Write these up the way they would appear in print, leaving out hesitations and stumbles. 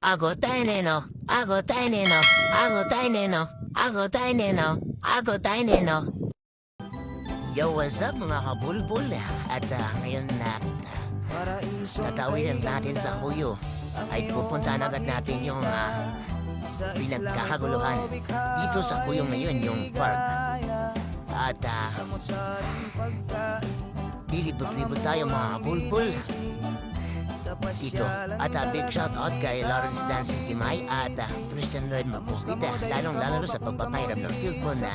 Ako tayo neno, ako tayo neno, ako tayo neno, ako tayo neno, ako tayo neno. Yo, what's up mga kabulbul? At ngayon na tatawin natin sa Kuyo ay pupunta na agad natin yung pinagkakaguluhan dito sa Kuyo ngayon, yung park. At dilibot-libot tayo mga kabulbul dito. At big shout out kay Lawrence Dancing Kimay at Christian Lloyd Mapukita, lalong-lalo sa pagpapahirap ng cellphone na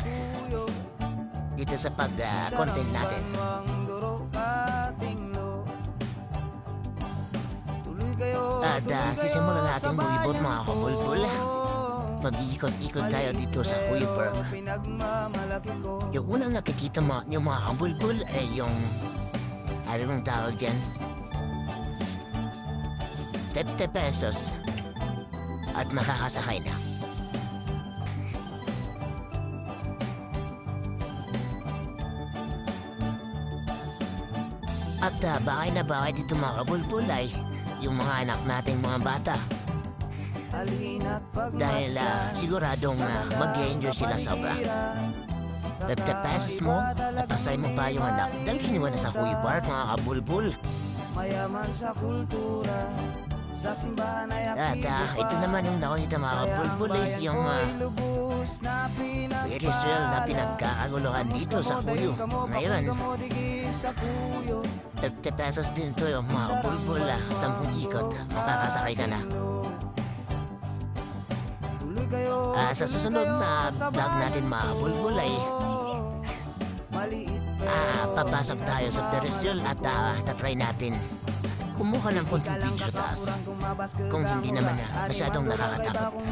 dito sa pag-content natin. At sisimulan natin lumibot mga kabulbul. Mag-iikot-ikot tayo dito sa Kuyo Park. Yung unang nakikita mo yung mga kabulbul ay yung ano nung tawag dyan? 30 pesos at makakasakay na. At bakay na bakay dito mga kabulbul ay yung mga anak nating mga bata. Dahil siguradong mag-enjoy sila sobra. 50 pesos mo at asay mo pa yung anak. Dahil kiniwan na sa Kuyo Park mga kabulbul. Mayaman sa kultura. At ito naman yung nakikita mga kabulbul is yung Ferris wheel na pinagkakaguluhan dito sa Kuyo. Ngayon, 30 pesos din ito yung mga kabulbul, 10 ikot, makakasakay ka na. Sa susunod na vlog natin mga kabulbul ay papasok tayo sa Ferris wheel at tatry natin kumuha ng konting picture taas. Kung hindi naman masyadong nakakatakot.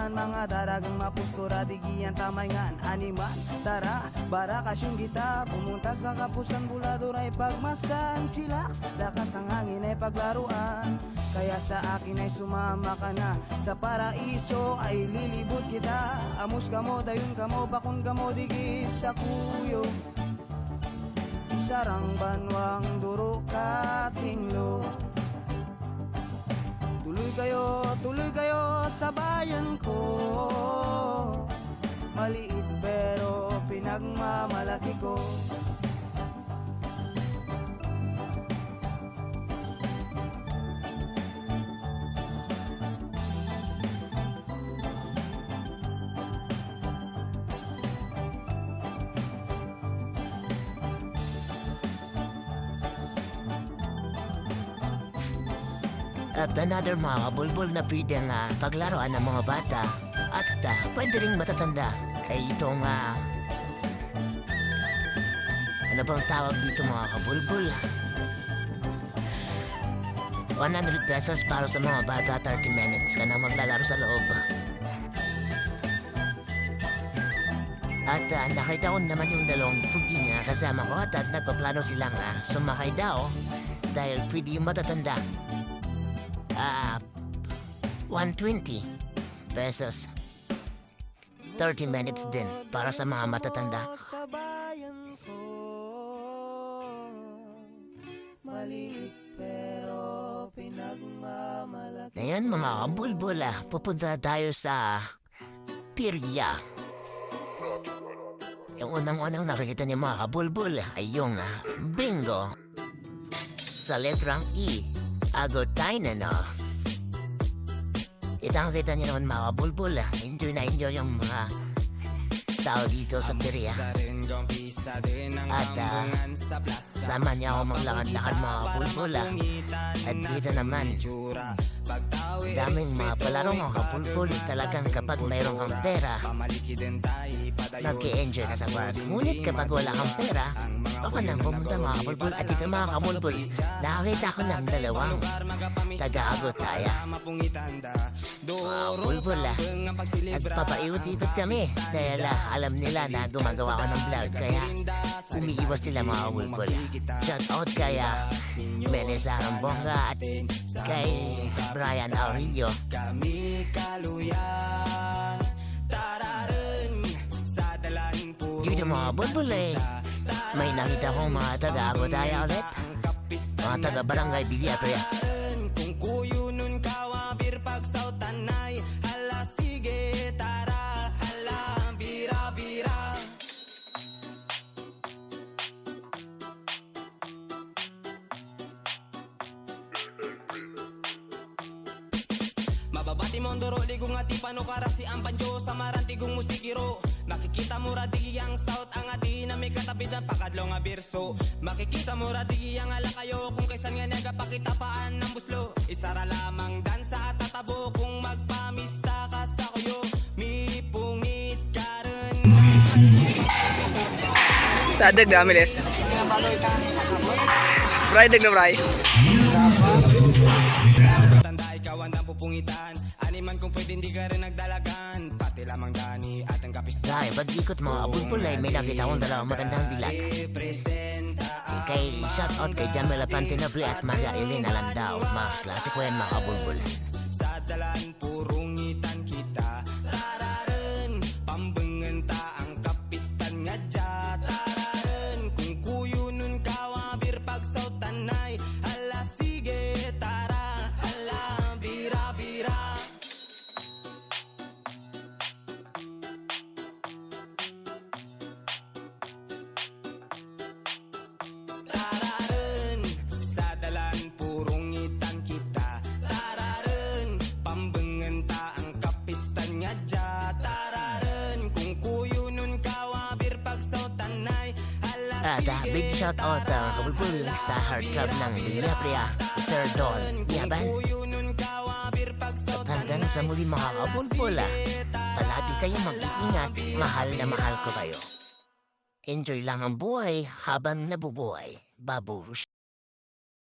Mga daragang mapustura, digiyan tamayngan, animan, tara, barakasyong kita, pumunta sa kapusan bulador ay pagmasdan, chillax, lakas ng hangin ay paglaruan. Kaya sa akin ay sumama ka na, sa paraiso ay lilibot kita. Amos ka mo, dayon ka mo, bakon ka mo, digi sa Kuyo. Sarang banwang duro katinglo. Tuloy kayo sa bayan ko. Maliit pero pinagmamalaki ko. At another mga kabulbul na pwedeng paglaruan ng mga bata at pwede rin matatanda ay itong ano bang tawag dito mga kabulbul? 100 pesos para sa mga bata, 30 minutes ka na maglalaro sa loob. At nakita ko naman yung dalawang pugi nga kasama ko at nagpaplano silang sumakay daw dahil pwede yung matatanda. 120 pesos. 30 minutes din para sa mga matatanda. Ngayon mga kabulbul, pupunta tayo sa Pirya. Yung unang-unang nakikita niyo mga kabulbul ay yung bingo. Sa letrang E, Agotaineno. Kitang-kita niyo naman mga kabulbul, enjoy na enjoy yung mga tao dito sa Pirya. At sama niya ako maglakad-lakad mga kabulbul. At dito naman, daming mga palaro mga kabulbul. Talagang kapag mayroon kang pera, mag-i-enjoy ka sa park. Ngunit kapag wala kang pera, ako nang pumunta mga kabulbul. At ito mga kabulbul, nakakita ko ng dalawang taga-Agotaya. Mga kabulbul, nagpapaiwit-iwit kami dahil alam nila na gumagawa ko ng vlog. Kaya umiiwas sila mga kabulbul. Shout out kaya Melissa Rambonga at kay Brian Aurillo. Dito mga bulbul may nakita kong mga taga-Agotaya ulit. Mga taga-Barangay Bilyaprea. Mababati mo ang doro, ligong ati panukara si ang banjo sa marantigong musikiro. Makikita mo radigi ang south ang ati na may katapid ng pakadlaw nga birso. Makikita mo radigi ang ala kayo kung kaysan nga nagapakitapaan ng buslo. Isara lamang dansa at tatabo kung magpamista ka sa kuyo. Mi pungit ka rin. Tadag na Miles. Bray dag na bray. Tanda ikaw ang napupungitan. Animan kung pwede hindi ka rin nagdalagan. Pati lamang dani at ang kapis. Dahil pag-ikot mo, abulbul ay may nakita akong dalawang magandang dilag. Kay shoutout kay Jamila Pantinabli at Maria Elena Landao. Mga klase ko yan mga abulbul. Sa dalan purong ngitan kita. Tararen, pambengen ta ang kapistan nga dya. Tararen, kung kuyo nun kawabir pag sautanay. Ala sige, tara, ala bira-bira. Tararen, sa dalan purong ngitan kita. Tararen, pambengen ta ang kapistan nga dya. Tararen, kung kuyo nun kawabir pag sautanay. Ala At big shoutout kabulbul sa hard club ng Villapria, Mr. Don Yaban. kuyo nun kawabir pag At hanggang sa muli mga kabulbul, palagi kayong mag-iingat, mahal na mahal ko kayo. Enjoy lang ang buhay habang nabubuhay. Babush.